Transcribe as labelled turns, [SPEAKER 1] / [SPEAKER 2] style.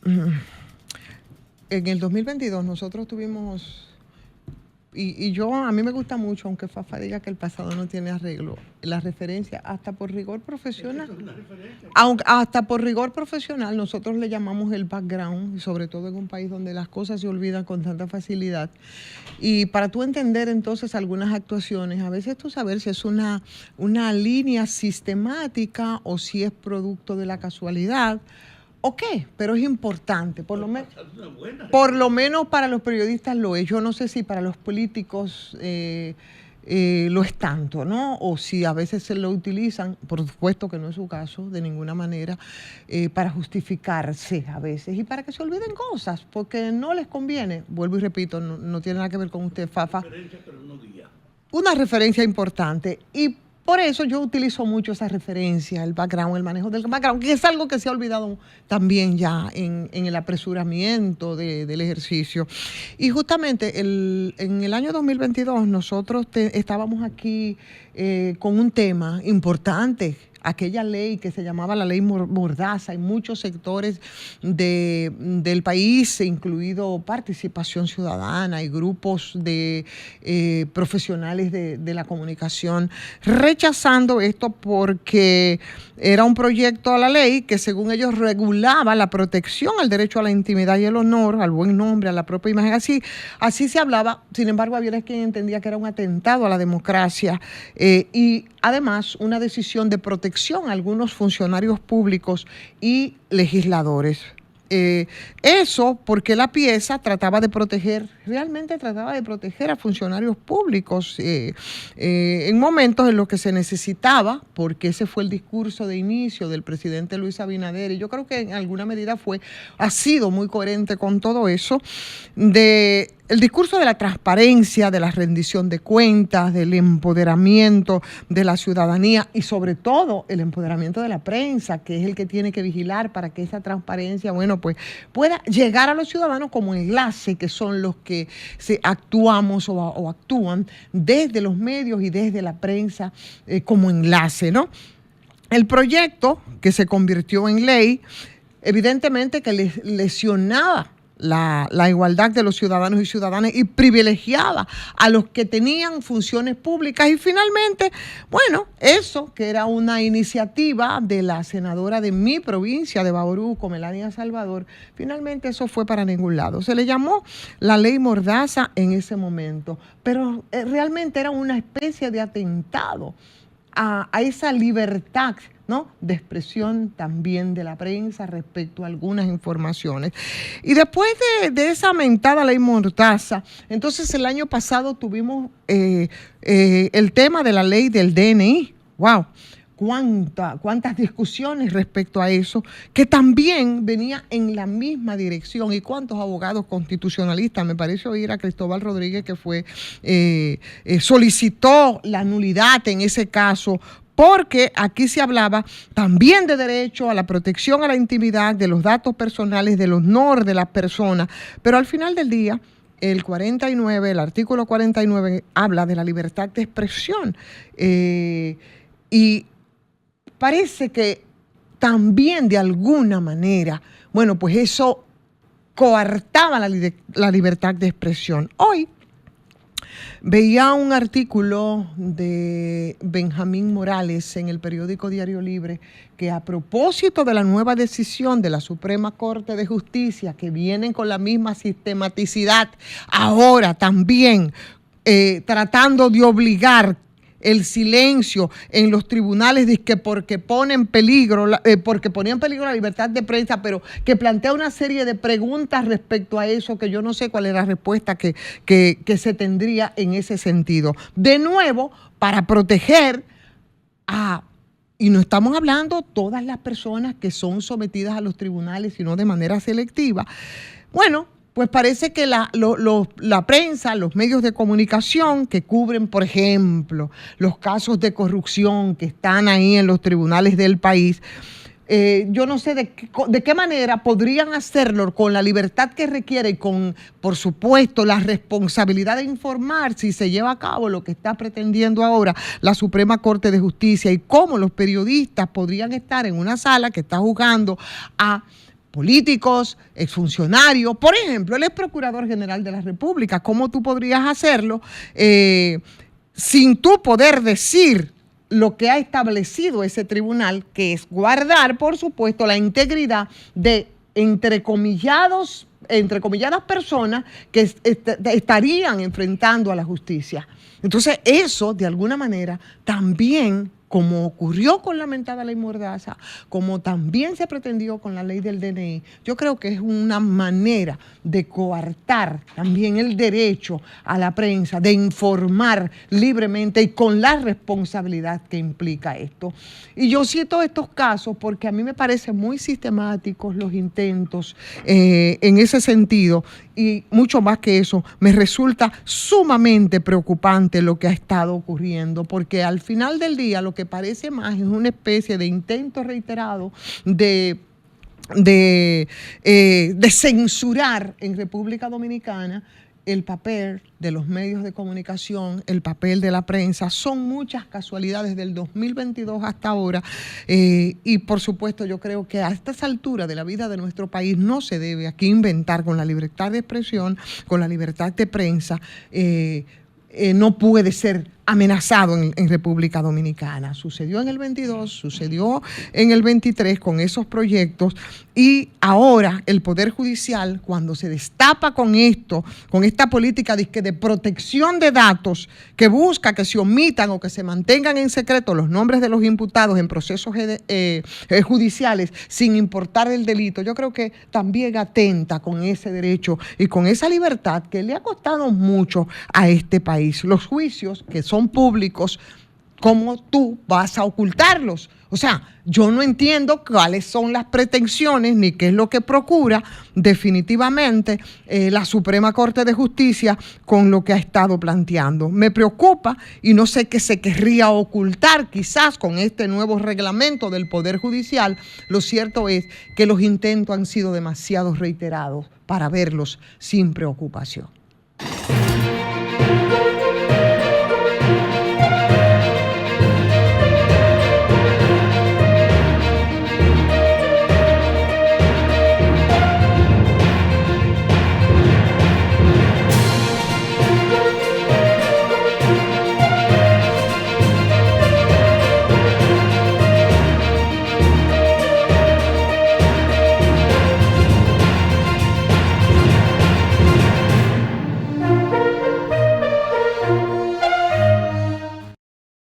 [SPEAKER 1] en el 2022 nosotros tuvimos, a mí me gusta mucho, aunque Fafa diga que el pasado no tiene arreglo, la referencia hasta por rigor profesional. Hasta por rigor profesional, nosotros le llamamos el background, y sobre todo en un país donde las cosas se olvidan con tanta facilidad. Y para tú entender entonces algunas actuaciones, a veces tú saber si es una línea sistemática o si es producto de la casualidad. ¿O qué? Pero es importante, por lo menos para los periodistas lo es. Yo no sé si para los políticos lo es tanto, ¿no? O si a veces se lo utilizan, por supuesto que no es su caso, de ninguna manera, para justificarse a veces y para que se olviden cosas, porque no les conviene. Vuelvo y repito, no tiene nada que ver con usted, Fafa. Una referencia importante. Y por eso yo utilizo mucho esa referencia, el background, el manejo del background, que es algo que se ha olvidado también ya en el apresuramiento del ejercicio. Y justamente en el año 2022 nosotros estábamos aquí con un tema importante, aquella ley que se llamaba la ley Mordaza en muchos sectores del país, incluido participación ciudadana y grupos de profesionales de la comunicación, rechazando esto porque era un proyecto a la ley que según ellos regulaba la protección al derecho a la intimidad y el honor, al buen nombre, a la propia imagen, así se hablaba. Sin embargo, había quien entendía que era un atentado a la democracia y además una decisión de protección a algunos funcionarios públicos y legisladores. Eso porque la pieza realmente trataba de proteger a funcionarios públicos en momentos en los que se necesitaba, porque ese fue el discurso de inicio del presidente Luis Abinader, y yo creo que en alguna medida ha sido muy coherente con todo eso, el discurso de la transparencia, de la rendición de cuentas, del empoderamiento de la ciudadanía y sobre todo el empoderamiento de la prensa, que es el que tiene que vigilar para que esa transparencia, pues pueda llegar a los ciudadanos como enlace, que son los que actuamos o actúan desde los medios y desde la prensa como enlace, ¿no? El proyecto que se convirtió en ley, evidentemente que lesionaba la igualdad de los ciudadanos y ciudadanas y privilegiaba a los que tenían funciones públicas. Y finalmente, eso que era una iniciativa de la senadora de mi provincia de Bauruco, Melania Salvador, finalmente eso fue para ningún lado. Se le llamó la ley Mordaza en ese momento, pero realmente era una especie de atentado a esa libertad, ¿no?, de expresión también de la prensa respecto a algunas informaciones. Y después de esa mentada ley Mordaza, entonces el año pasado tuvimos el tema de la ley del DNI. ¡Wow! Cuántas discusiones respecto a eso, que también venía en la misma dirección, y cuántos abogados constitucionalistas, me parece oír a Cristóbal Rodríguez que solicitó la nulidad en ese caso, porque aquí se hablaba también de derecho a la protección a la intimidad, de los datos personales, del honor de las personas, pero al final del día el artículo 49 habla de la libertad de expresión y parece que también de alguna manera, pues eso coartaba la libertad de expresión. Hoy veía un artículo de Benjamín Morales en el periódico Diario Libre que a propósito de la nueva decisión de la Suprema Corte de Justicia, que vienen con la misma sistematicidad, ahora también tratando de obligar el silencio en los tribunales porque ponían en peligro la libertad de prensa, pero que plantea una serie de preguntas respecto a eso, que yo no sé cuál es la respuesta que se tendría en ese sentido. De nuevo, para proteger y no estamos hablando todas las personas que son sometidas a los tribunales, sino de manera selectiva. Pues parece que la prensa, los medios de comunicación que cubren, por ejemplo, los casos de corrupción que están ahí en los tribunales del país, yo no sé de qué manera podrían hacerlo con la libertad que requiere y con, por supuesto, la responsabilidad de informar si se lleva a cabo lo que está pretendiendo ahora la Suprema Corte de Justicia, y cómo los periodistas podrían estar en una sala que está juzgando a políticos, exfuncionarios. Por ejemplo, él es Procurador General de la República. ¿Cómo tú podrías hacerlo sin tú poder decir lo que ha establecido ese tribunal, que es guardar, por supuesto, la integridad de entrecomilladas personas que estarían enfrentando a la justicia? Entonces, eso, de alguna manera, también, como ocurrió con la mentada ley Mordaza, como también se pretendió con la ley del DNI, yo creo que es una manera de coartar también el derecho a la prensa, de informar libremente y con la responsabilidad que implica esto. Y yo cito estos casos porque a mí me parecen muy sistemáticos los intentos en ese sentido, y mucho más que eso, me resulta sumamente preocupante lo que ha estado ocurriendo, porque al final del día lo que parece más es una especie de intento reiterado de censurar en República Dominicana el papel de los medios de comunicación, el papel de la prensa. Son muchas casualidades del 2022 hasta ahora, y por supuesto yo creo que a estas alturas de la vida de nuestro país no se debe aquí inventar con la libertad de expresión, con la libertad de prensa. No puede ser amenazado en República Dominicana. Sucedió en el 22, sucedió en el 23 con esos proyectos, y ahora el Poder Judicial, cuando se destapa con esto, con esta política de protección de datos que busca que se omitan o que se mantengan en secreto los nombres de los imputados en procesos judiciales sin importar el delito, yo creo que también atenta con ese derecho y con esa libertad que le ha costado mucho a este país. Los juicios que son públicos, ¿cómo tú vas a ocultarlos? O sea, yo no entiendo cuáles son las pretensiones ni qué es lo que procura definitivamente la Suprema Corte de Justicia con lo que ha estado planteando. Me preocupa y no sé qué se querría ocultar quizás con este nuevo reglamento del Poder Judicial. Lo cierto es que los intentos han sido demasiado reiterados para verlos sin preocupación.